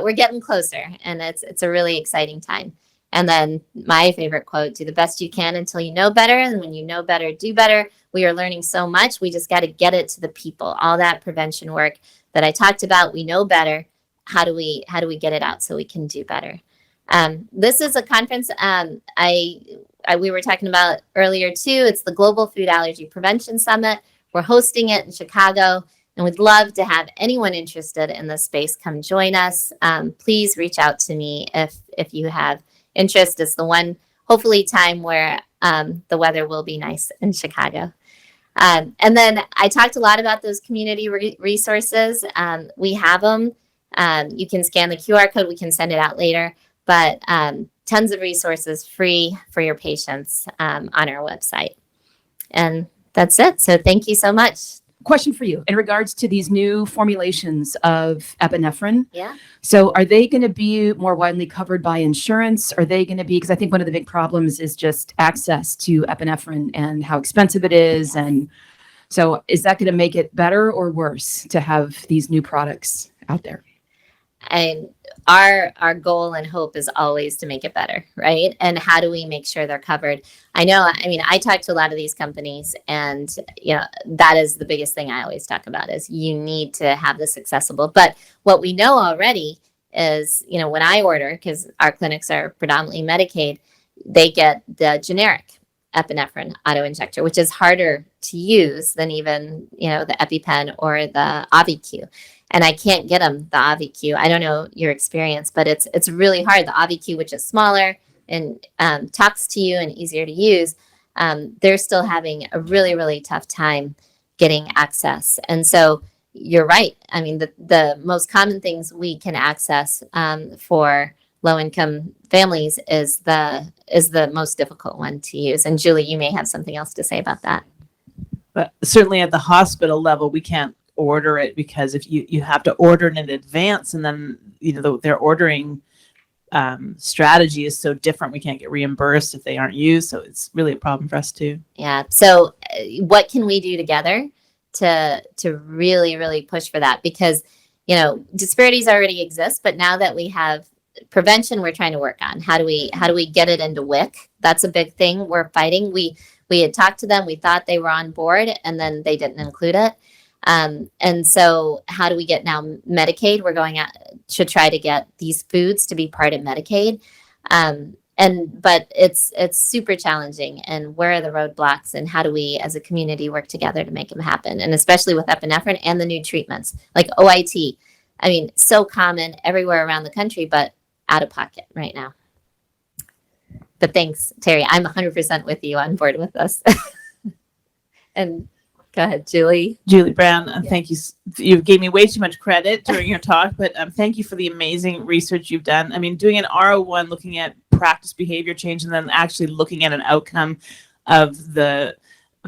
we're getting closer, and it's a really exciting time. And then my favorite quote, do the best you can until you know better. And when you know better, do better. We are learning so much. We just got to get it to the people. All that prevention work that I talked about, we know better. How do we get it out so we can do better? This is a conference we were talking about earlier too. It's the Global Food Allergy Prevention Summit. We're hosting it in Chicago, and we'd love to have anyone interested in this space come join us. Please reach out to me if you have interest. It's the one, hopefully, time where the weather will be nice in Chicago. And then I talked a lot about those community resources. We have them. You can scan the QR code. We can send it out later. But tons of resources free for your patients on our website. And that's it. So thank you so much. Question for you in regards to these new formulations of epinephrine. Yeah. So are they going to be more widely covered by insurance? Are they going to be, because I think one of the big problems is just access to epinephrine and how expensive it is. And so is that going to make it better or worse to have these new products out there? And our goal and hope is always to make it better, right? And how do we make sure they're covered? I know, I mean, I talk to a lot of these companies, and that is the biggest thing I always talk about is you need to have this accessible. But what we know already is, when I order, because our clinics are predominantly Medicaid, they get the generic epinephrine auto-injector, which is harder to use than even, the EpiPen or the AviQ. And I can't get them the AviQ. I don't know your experience, but it's really hard. The AviQ, which is smaller and talks to you and easier to use, they're still having a really, really tough time getting access. And so you're right. I mean, the most common things we can access for low-income families is the most difficult one to use. And Julie, you may have something else to say about that. But certainly at the hospital level, we can't order it because if you have to order it in advance, and then their ordering strategy is so different, we can't get reimbursed if they aren't used. So it's really a problem for us too. Yeah. So what can we do together to really, really push for that? Because disparities already exist, but now that we have prevention, we're trying to work on how do we get it into WIC? That's a big thing we're fighting. We had talked to them, we thought they were on board, and then they didn't include it. And so how do we get now Medicaid? We're going out to try to get these foods to be part of Medicaid. But it's super challenging. And where are the roadblocks, and how do we as a community work together to make them happen? And especially with epinephrine and the new treatments like OIT. I mean, so common everywhere around the country, but out of pocket right now. But thanks, Terry. I'm 100% with you, on board with us. And go ahead, Julie. Julie Brown, thank you. You gave me way too much credit during your talk, but thank you for the amazing research you've done. I mean, doing an R01, looking at practice behavior change, and then actually looking at an outcome of the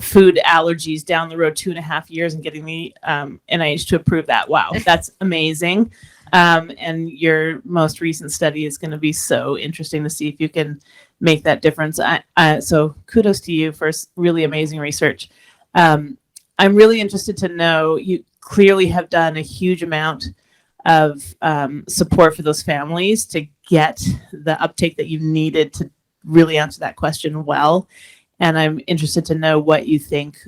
food allergies down the road 2.5 years and getting the NIH to approve that. Wow, that's amazing. And your most recent study is going to be so interesting to see if you can make that difference. So kudos to you for really amazing research. I'm really interested to know, you clearly have done a huge amount of support for those families to get the uptake that you needed to really answer that question well. And I'm interested to know what you think,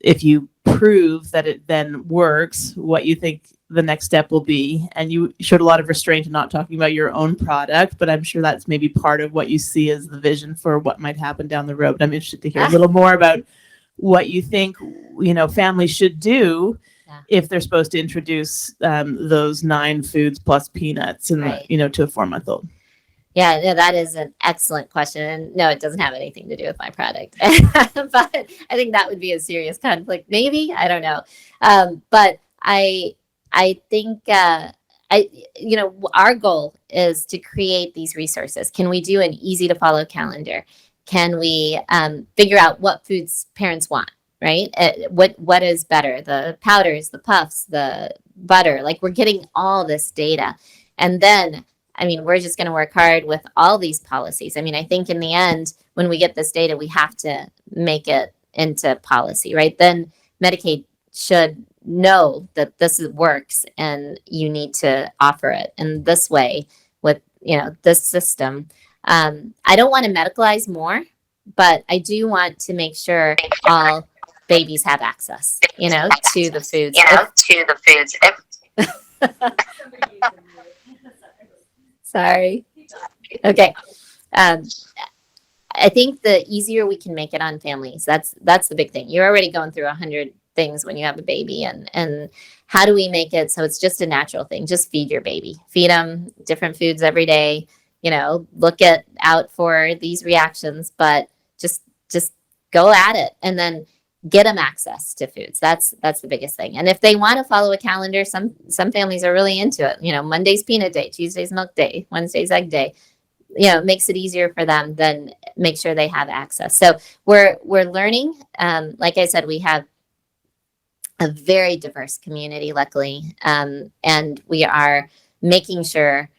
if you prove that it then works, what you think the next step will be. And you showed a lot of restraint in not talking about your own product, but I'm sure that's maybe part of what you see as the vision for what might happen down the road. But I'm interested to hear a little more about what you think, families should do if they're supposed to introduce those 9 foods plus peanuts and, Right. To a 4-month-old. Yeah, no, that is an excellent question. And no, it doesn't have anything to do with my product. But I think that would be a serious conflict. Maybe, I don't know. But I think, our goal is to create these resources. Can we do an easy to follow calendar? Can we figure out what foods parents want, right? What is better? The powders, the puffs, the butter, like we're getting all this data. And then, we're just going to work hard with all these policies. I think in the end, when we get this data, we have to make it into policy, right? Then Medicaid should know that this works and you need to offer it in this way with, this system. I don't want to medicalize more, but I do want to make sure all babies have access, to the foods. Sorry. Okay. I think the easier we can make it on families, that's the big thing. You're already going through 100 things when you have a baby, and how do we make it so it's just a natural thing? Just feed your baby, feed them different foods every day. Look out for these reactions, but just go at it, and then get them access to foods. That's the biggest thing. And if they want to follow a calendar, some families are really into it. Monday's peanut day, Tuesday's milk day, Wednesday's egg day. makes it easier for them, then make sure they have access. So we're learning. Like I said, we have a very diverse community, luckily, and we are making sure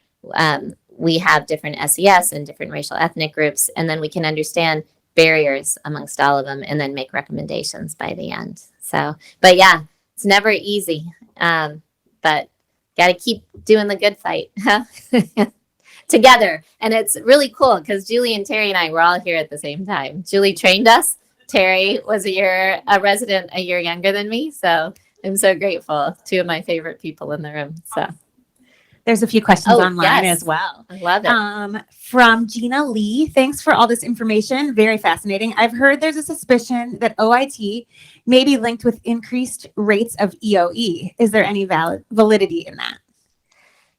we have different SES and different racial ethnic groups, and then we can understand barriers amongst all of them, and then make recommendations by the end. So, but yeah, it's never easy, but got to keep doing the good fight together. And it's really cool because Julie and Terry and I were all here at the same time. Julie trained us. Terry was a resident a year younger than me. So I'm so grateful. Two of my favorite people in the room. So There's a few questions online yes. as well. I love it. From Gina Lee, thanks for all this information. Very fascinating. I've heard there's a suspicion that OIT may be linked with increased rates of EOE. Is there any validity in that?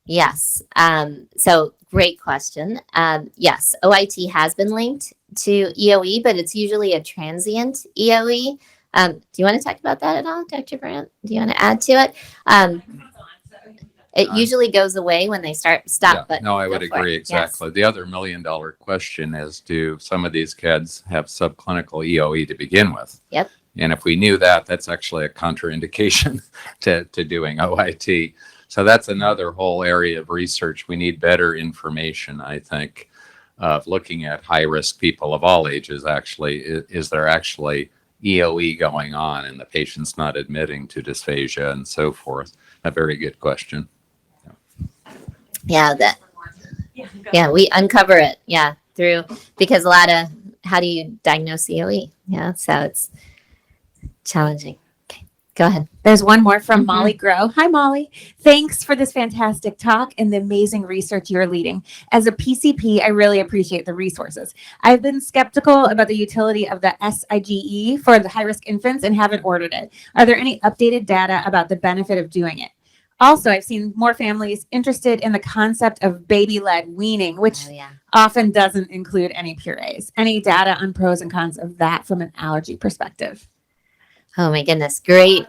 Yes. So great question. Yes, OIT has been linked to EOE, but it's usually a transient EOE. Do you want to talk about that at all, Dr. Brandt? Do you want to add to it? It usually goes away when they stop. Yeah, But no, I would go for agree it. exactly. The other $1 million question is, do some of these kids have subclinical EOE to begin with? Yep. And if we knew that, that's actually a contraindication to doing OIT. So that's another whole area of research. We need better information, I think, of looking at high-risk people of all ages. Actually, is there actually EOE going on and the patient's not admitting to dysphagia and so forth? A very good question. Yeah, we uncover it. Yeah, because a lot of, how do you diagnose EOE? Yeah, so it's challenging. Okay, go ahead. There's one more from Molly Grow. Hi, Molly. Thanks for this fantastic talk and the amazing research you're leading. As a PCP, I really appreciate the resources. I've been skeptical about the utility of the SIGE for the high-risk infants and haven't ordered it. Are there any updated data about the benefit of doing it? Also, I've seen more families interested in the concept of baby-led weaning, which often doesn't include any purees. Any data on pros and cons of that from an allergy perspective? Oh my goodness. Great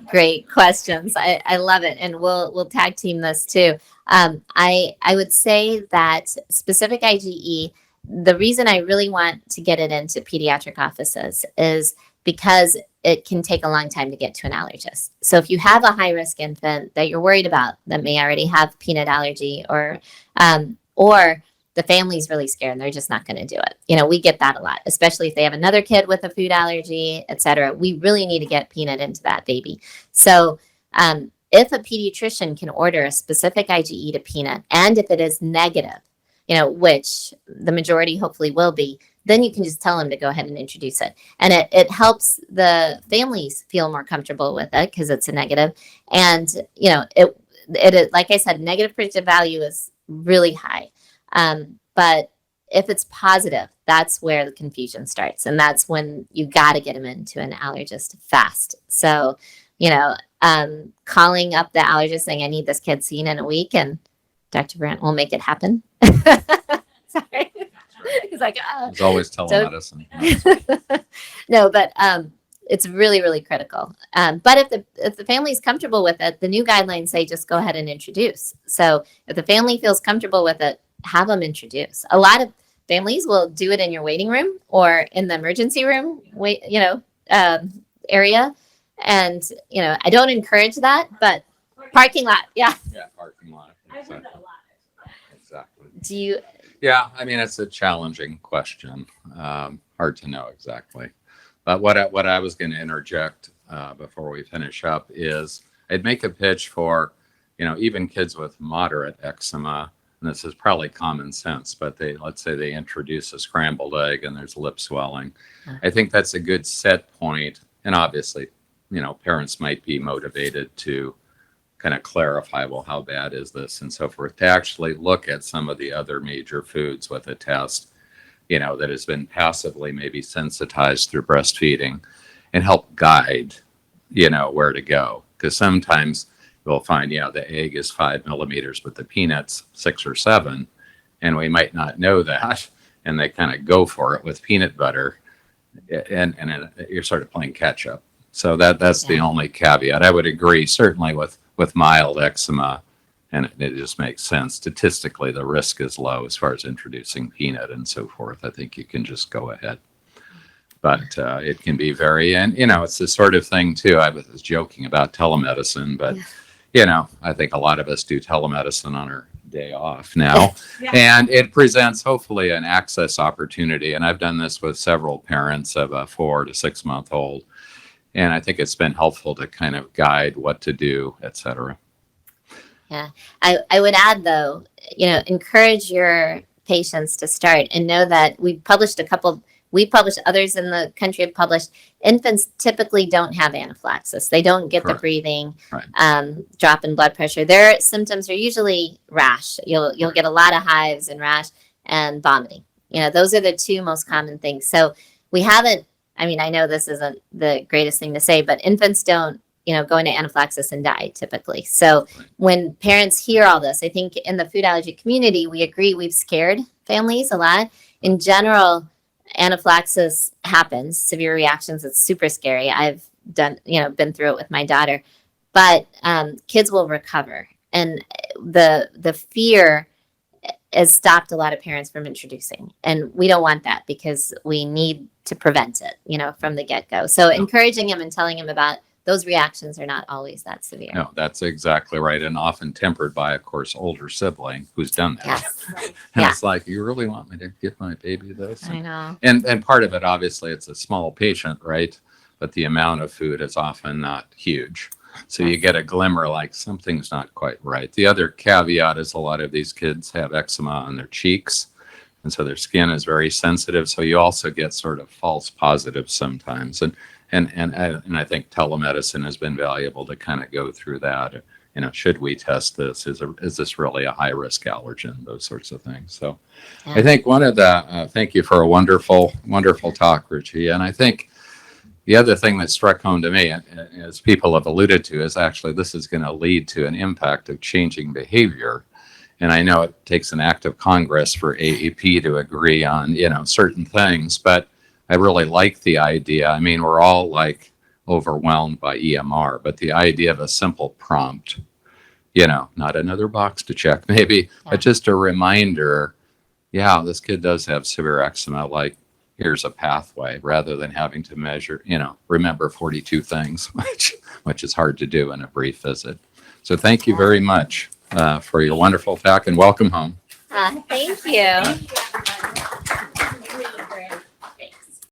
questions. I love it. And we'll tag team this too. I would say that specific IgE, the reason I really want to get it into pediatric offices is because it can take a long time to get to an allergist. So if you have a high risk infant that you're worried about that may already have peanut allergy, or the family's really scared and they're just not going to do it. We get that a lot, especially if they have another kid with a food allergy, et cetera. We really need to get peanut into that baby. So if a pediatrician can order a specific IgE to peanut, and if it is negative, which the majority hopefully will be, then you can just tell them to go ahead and introduce it. And it helps the families feel more comfortable with it because it's a negative. And, it like I said, negative predictive value is really high. But if it's positive, that's where the confusion starts. And that's when you got to get them into an allergist fast. So, calling up the allergist saying, I need this kid seen in a week, and Dr. Brandt will make it happen. Sorry. He's like, There's always telemedicine. No, but it's really, really critical. But if the family is comfortable with it, the new guidelines say just go ahead and introduce. So if the family feels comfortable with it, have them introduce. A lot of families will do it in your waiting room or in the emergency room, area. And, I don't encourage that, but parking lot. Yeah. Yeah, parking lot. Exactly. Exactly. Do you? Yeah, I mean, it's a challenging question. Hard to know exactly. But what I was going to interject before we finish up is I'd make a pitch for, even kids with moderate eczema, and this is probably common sense, but let's say they introduce a scrambled egg and there's lip swelling. I think that's a good set point. And obviously, parents might be motivated to kind of clarify, well, how bad is this and so forth, to actually look at some of the other major foods with a test, that has been passively maybe sensitized through breastfeeding, and help guide, where to go. Because sometimes we'll find, the egg is 5 millimeters, but the peanut's 6 or 7, and we might not know that. And they kind of go for it with peanut butter, and you're sort of playing catch up. So that's the only caveat. I would agree, certainly with mild eczema, And it just makes sense. Statistically, the risk is low as far as introducing peanut and so forth. I think you can just go ahead. But it can be very, and it's the sort of thing too. I was joking about telemedicine, but I think a lot of us do telemedicine on our day off now, and it presents hopefully an access opportunity. And I've done this with several parents of a 4 to 6 month old, and I think it's been helpful to kind of guide what to do, etc. Yeah, I would add though, encourage your patients to start and know that we published, others in the country have published, infants typically don't have anaphylaxis. They don't get the breathing, drop in blood pressure. Their symptoms are usually rash. You'll get a lot of hives and rash and vomiting. Those are the two most common things. So we haven't, I know this isn't the greatest thing to say, but infants don't, go into anaphylaxis and die typically. So when parents hear all this, I think in the food allergy community, we agree we've scared families a lot. In general, anaphylaxis happens, severe reactions. It's super scary. I've done, been through it with my daughter, but kids will recover. And the fear has stopped a lot of parents from introducing. And we don't want that because we need to prevent it, from the get-go. So encouraging him and telling him about those reactions are not always that severe. No, that's exactly right. And often tempered by, of course, older sibling who's done that. Yes. And it's like, you really want me to give my baby this? I know. And part of it, obviously, it's a small patient, right? But the amount of food is often not huge. So you get a glimmer like something's not quite right. The other caveat is a lot of these kids have eczema on their cheeks. And so their skin is very sensitive. So you also get sort of false positives sometimes. And I think telemedicine has been valuable to kind of go through that. Should we test this? Is this really a high risk allergen? Those sorts of things. So I think one of the, thank you for a wonderful, wonderful talk, Richie. And I think the other thing that struck home to me, as people have alluded to, is actually this is going to lead to an impact of changing behavior. And I know it takes an act of Congress for AAP to agree on, certain things, but I really like the idea. We're all overwhelmed by EMR, but the idea of a simple prompt, not another box to check maybe, but just a reminder, this kid does have severe eczema, here's a pathway, rather than having to measure, remember 42 things, which is hard to do in a brief visit. So thank you very much for your wonderful talk, and welcome home. Thank you.